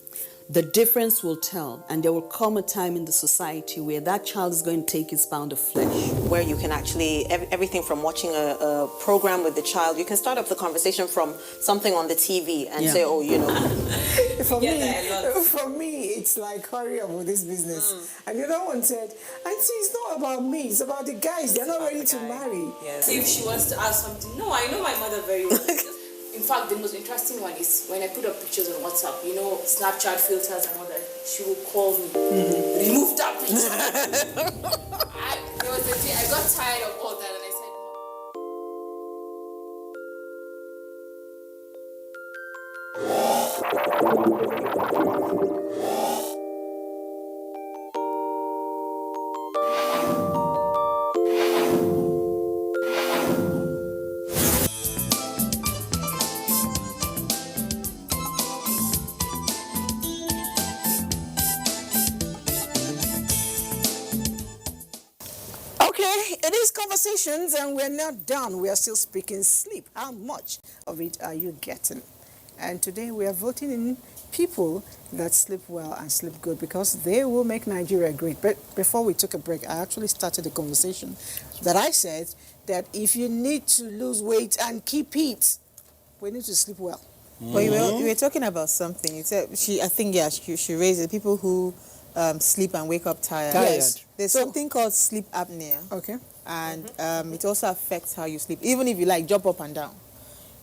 the difference will tell, and there will come a time in the society where that child is going to take its pound of flesh. Where you can actually, everything from watching a program with the child, you can start up the conversation from something on the TV and say, oh, For me, it's like, hurry up with this business. And the other one said, Auntie, it's not about me, it's about the guys. They're not ready to marry. Yes. If she wants to ask something, no, I know my mother very well. In fact, the most interesting one is when I put up pictures on WhatsApp, Snapchat filters and all that, she will call me, remove that picture. There was a day I got tired of all that and I said, It is conversations, and we're not done. We are still speaking sleep. How much of it are you getting? And today we are voting in people that sleep well and sleep good because they will make Nigeria great. But before we took a break, I actually started the conversation that I said that if you need to lose weight and keep it, we need to sleep well. But you were talking about something. You said she raised it. People who sleep and wake up tired. Yes. There's something called sleep apnea. Okay. And it also affects how you sleep. Even if you jump up and down.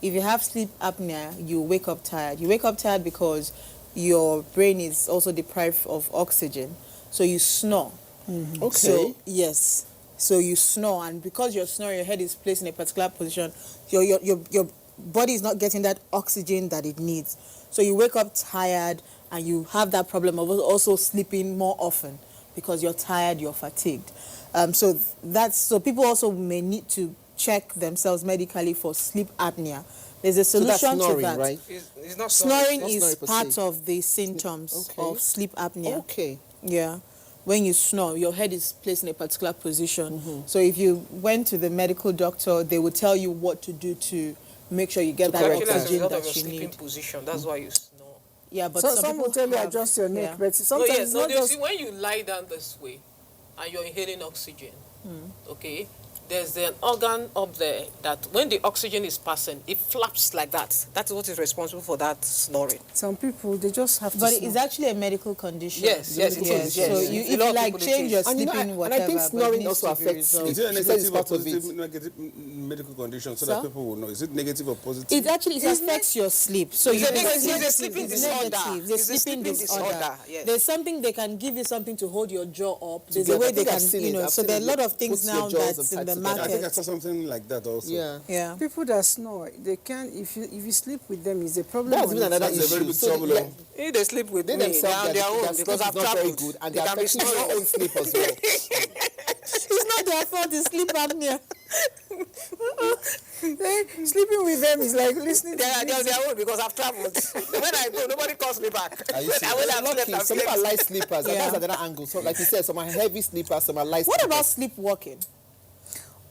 If you have sleep apnea, you wake up tired. You wake up tired because your brain is also deprived of oxygen. So you snore. Mm-hmm. Okay. So, yes. So you snore, and because you're snoring, your head is placed in a particular position. Your body is not getting that oxygen that it needs. So you wake up tired, and you have that problem of also sleeping more often because you're tired, you're fatigued. So people also may need to check themselves medically for sleep apnea There's a So solution that's snoring, to that. right? It's not Snoring Not is snoring per part se. of the symptoms of sleep apnea. Okay. Yeah. When you snore, your head is placed in a particular position. So if you went to the medical doctor, they would tell you what to do to make sure you get that actually as a oxygen result of your that you sleeping need. position. That's why you snore. Yeah, but So some some will people tell you have- adjust your neck, yeah. but sometimes No, yes, it's no, not you just. see, when you lie down this way and you're inhaling oxygen, okay, there's an organ up there that when the oxygen is passing, it flaps like that. That is what is responsible for that snoring. Some people, they just have to But snore. it's actually a medical condition. Yes, yes, it is, yes. So Yeah. you, A if lot you of like people it change is. your And you know, sleeping, and whatever. I think but it snoring needs also to be affects resolved. Is it a She said it's negative or part of it. positive negative medical condition so Sir? that people will know? Is it negative or positive? It actually affects your sleep. So It's you a can negative- see it's a sleeping it's disorder. negative. It's a sleeping sleeping disorder. disorder, yes. There's something they can give you something to hold your jaw up. There's Yeah, a way I they think I've can, seen you it. know. I've So seen there are a it. lot of things Puts your now jaws that's and in the tight together. I think I market. saw something like that also. Yeah. Yeah. People that snore, they can't. If you sleep with them, is a problem. That's on even its another own. That's a very issue. big So trouble. yeah, If they sleep with they me, themselves, they're on their own their because sleep I've is not very traveled. good, and They they're can be affecting your snoring. own sleep as well. It's not their fault. It's sleep apnea. Sleeping with them is like listening to They're on music. their own because I've traveled. When I go, nobody calls me back. Are you I will have slept Lucky, and some people are slept. light sleepers, and Yeah. that's another angle. So, like you said, some are heavy sleepers, some are light What sleepers. about sleepwalking?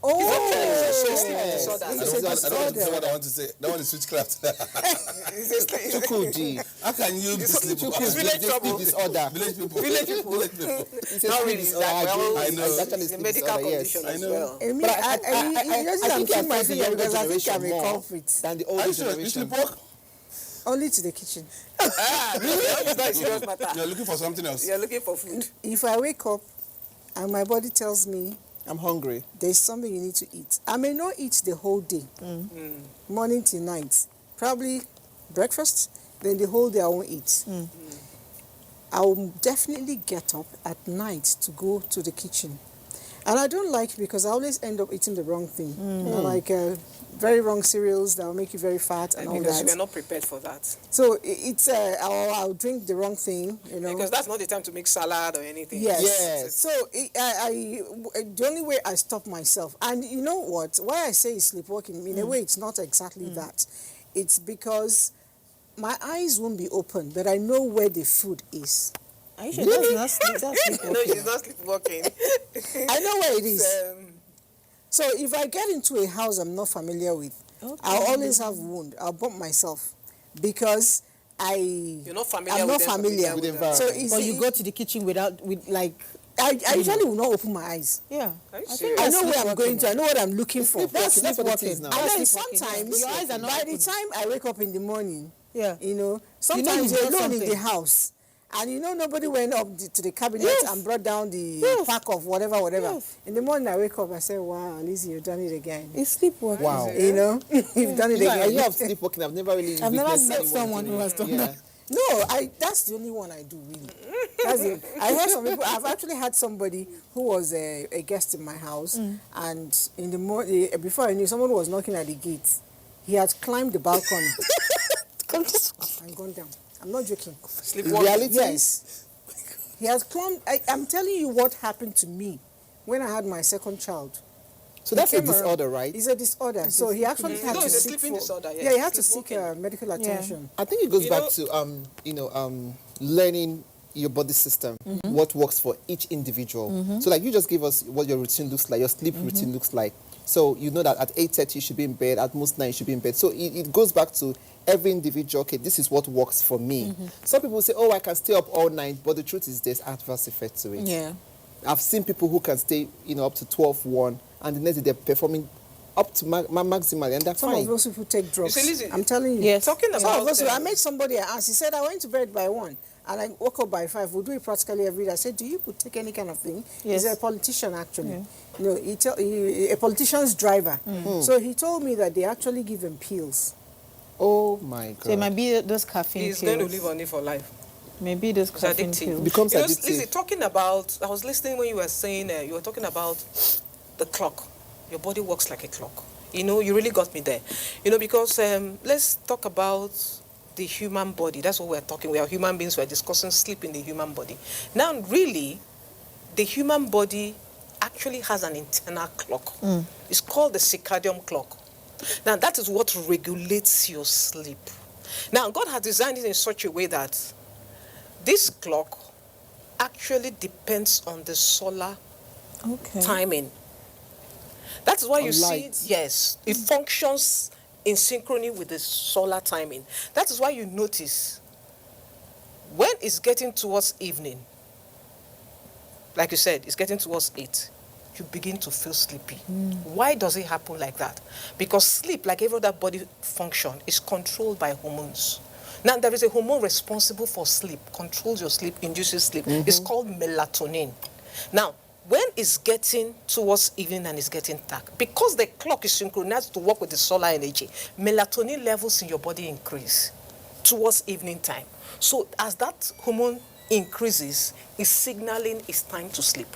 Oh, It's a Yes. sleep disorder. I don't want to say what I want to say. Don't want to switch class. It's a sleep. Chukwudi. How can you be sleep? Chukwudi, village they trouble. sleep disorder. Village people. Village people. Village people. It's a Not sleep really, disorder. it's like, well, I know. It's actually It's a sleep medical disorder, yes. condition I as know. well. I mean, But I I think I'm it seeing my affects the finger younger because I think generation I'm a more culprit. than the Are older you sure? You generation. sleepwalk? Only to the kitchen. Really? It's not a serious matter. You're looking for something else. You're looking for food. If I wake up and my body tells me I'm hungry. there's something you need to eat, I may not eat the whole day, morning till night. Probably breakfast, then the whole day I won't eat. I will definitely get up at night to go to the kitchen. And I don't like because I always end up eating the wrong thing. You know, like very wrong cereals that will make you very fat and all Because that. we're not prepared for that. So it's I'll drink the wrong thing, you know. Because that's not the time to make salad or anything. Yes. Yes. So the only way I stop myself, and you know what? Why I say it's sleepwalking, in a way, it's not exactly that. It's because my eyes won't be open, but I know where the food is. Are you sure that's No, sleepwalking? she's not sleepwalking. I know where it is. Um, So if I get into a house I'm not familiar with, I'll always have wound. I'll bump myself because You're not familiar I'm with not them, familiar. with the So environment. it's, Or you go to the kitchen with like, I usually will not open my eyes. yeah. Are you I serious? think I that's know where I'm sleepwalking. going to. I know what I'm looking for. Sleepwalking, that's what it is now. And then That's sleepwalking, sometimes, yeah. Your eyes are not by the open. time I wake up in the morning, Yeah. you know, sometimes you've you're done alone in the something. house. And you know, nobody went up to the cabinet Yes. and brought down the Yes. pack of whatever. Yes. In the morning I wake up, I say, wow, Lizzie, you've done it again. It's sleepwalking. Wow. You know, you've done it You know, I again. hear of sleepwalking. I've never really I've never witnessed met anyone someone doing who it. has done Yeah. that. No, that's the only one I do really. That's it. I heard some people. I've actually had somebody who was a guest in my house, and in the morning, before I knew, someone was knocking at the gate. He had climbed the balcony and gone down. I'm not joking. In Sleepwalking. reality, Yes, he has climbed. I'm telling you what happened to me when I had my second child. so He that's a came around. disorder, right? It's a disorder. So he actually had No, to it's a seek sleeping for, disorder, yeah. Yeah, he had to seek Sleepwalking. medical attention. I think it goes You back know- to learning your body system, what works for each individual. So like you just give us what your routine looks like, your sleep routine looks like. So you know that at 8:30 you should be in bed, at most 9 you should be in bed. So it goes back to every individual, okay, this is what works for me. Some people say, oh, I can stay up all night, but the truth is there's adverse effect to it. Yeah. I've seen people who can stay, up to 12, 1, and the next day they're performing up to maximally, and that's Some fine. of those people take drugs. You see, Lizzie, I'm telling you. Yes. Talking Some of about those, I met somebody I asked, he said, I went to bed by 1 and I woke up by 5. We do it practically every day. I said, do you take any kind of thing? Yes. He's a politician, actually. A politician's driver. So he told me that they actually give him pills. Oh my God. So it might be those caffeine he's pills. going to live on it for life. Maybe those It's caffeine addictive. pills. Becomes You know, addictive. Lizzie, talking about, I was listening when you were saying, you were talking about the clock. Your body works like a clock. You really got me there. Because let's talk about the human body. That's what we're talking. We are human beings. We're discussing sleep in the human body. Now, really, the human body actually has an internal clock. It's called the circadian clock. Now, that is what regulates your sleep. Now, God has designed it in such a way that this clock actually depends on the solar timing. That is why you see, yes, it functions in synchrony with the solar timing. That is why you notice when it's getting towards evening, like you said, it's getting towards 8, you begin to feel sleepy. Why does it happen like that? Because sleep, like every other body function, is controlled by hormones. Now, there is a hormone responsible for sleep, controls your sleep, induces sleep. It's called melatonin. Now, when it's getting towards evening and it's getting dark, because the clock is synchronized to work with the solar energy, melatonin levels in your body increase towards evening time. So as that hormone increases, it's signaling it's time to sleep.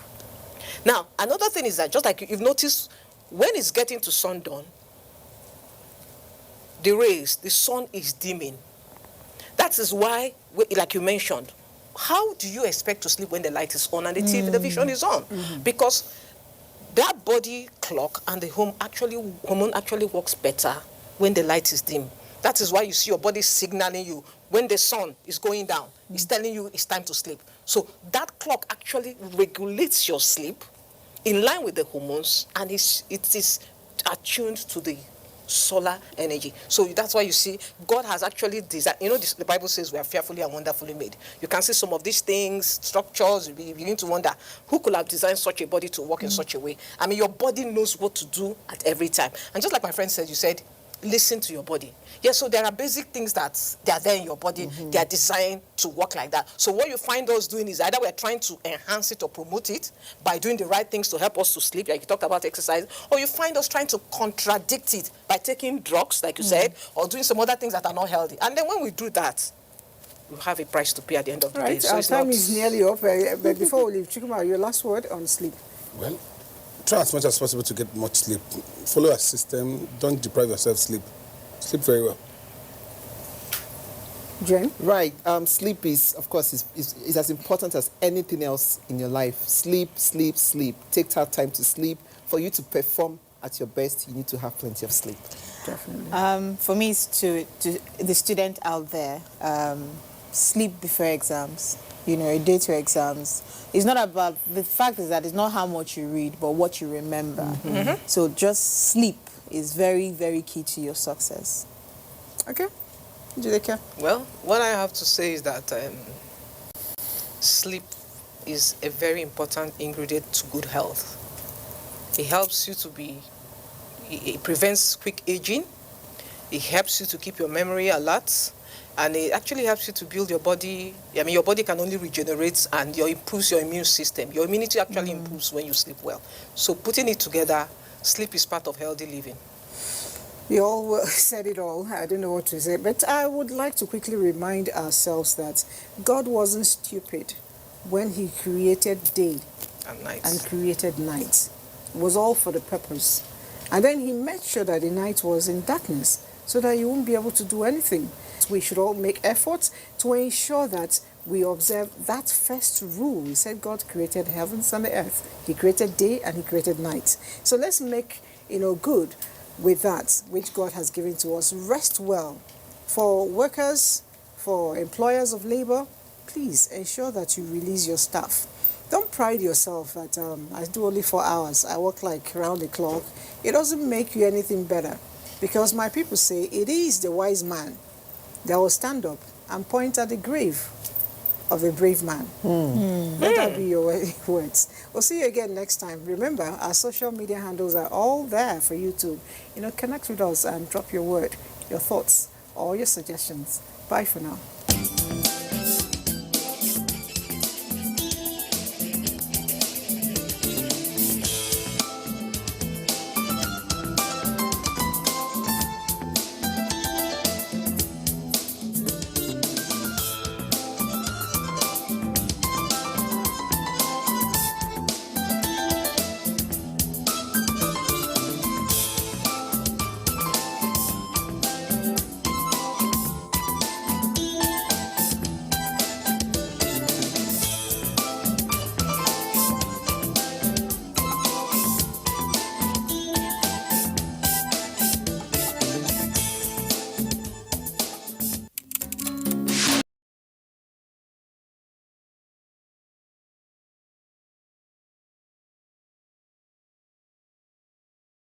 Now, another thing is that, just like you've noticed, when it's getting to sundown, the sun is dimming. That is why, like you mentioned, how do you expect to sleep when the light is on and the television is on? Because that body clock and the hormone actually works better when the light is dim. That is why you see your body signaling you when the sun is going down. It's telling you it's time to sleep. So that clock actually regulates your sleep in line with the hormones, and it is attuned to the solar energy. So that's why you see God has actually designed, the Bible says we are fearfully and wonderfully made. You can see some of these things, structures, you begin to wonder, who could have designed such a body to work in such a way? I mean, your body knows what to do at every time. And just like my friend said, you said, listen to your body. Yes, so there are basic things that they are there in your body. They are designed to work like that. So what you find us doing is either we're trying to enhance it or promote it by doing the right things to help us to sleep, like you talked about exercise, or you find us trying to contradict it by taking drugs, like you said, or doing some other things that are not healthy. And then when we do that, we have a price to pay at the end of the day. So our time is nearly up. But before we leave, Chikuma, your last word on sleep. Well, try as much as possible to get much sleep. Follow a system. Don't deprive yourself sleep. Sleep very well. Jen? Right. Sleep is, of course, is as important as anything else in your life. Sleep, sleep, sleep. Take that time to sleep. For you to perform at your best, you need to have plenty of sleep. Definitely. For me, it's to the student out there, sleep before exams. A day to exams. It's not about, the fact is that it's not how much you read, but what you remember. So just sleep is very, very key to your success. Okay. Judeka? Well, what I have to say is that sleep is a very important ingredient to good health. It helps you it prevents quick aging. It helps you to keep your memory alert. And it actually helps you to build your body. I mean, your body can only regenerate, and it improves your immune system. Your immunity actually improves when you sleep well. So putting it together, sleep is part of healthy living. You all said it all. I don't know what to say. But I would like to quickly remind ourselves that God wasn't stupid when he created day and created night. It was all for the purpose. And then he made sure that the night was in darkness so that you won't be able to do anything. We should all make efforts to ensure that we observe that first rule. He said God created heavens and the earth. He created day and he created night. So let's make, good with that which God has given to us. Rest well. For workers, for employers of labor, please ensure that you release your staff. Don't pride yourself that I do only 4 hours. I work like around the clock. It doesn't make you anything better. Because my people say it is the wise man that will stand up and point at the grave of a brave man. Let that be your words. We'll see you again next time. Remember, our social media handles are all there for you to, connect with us and drop your word, your thoughts, or your suggestions. Bye for now.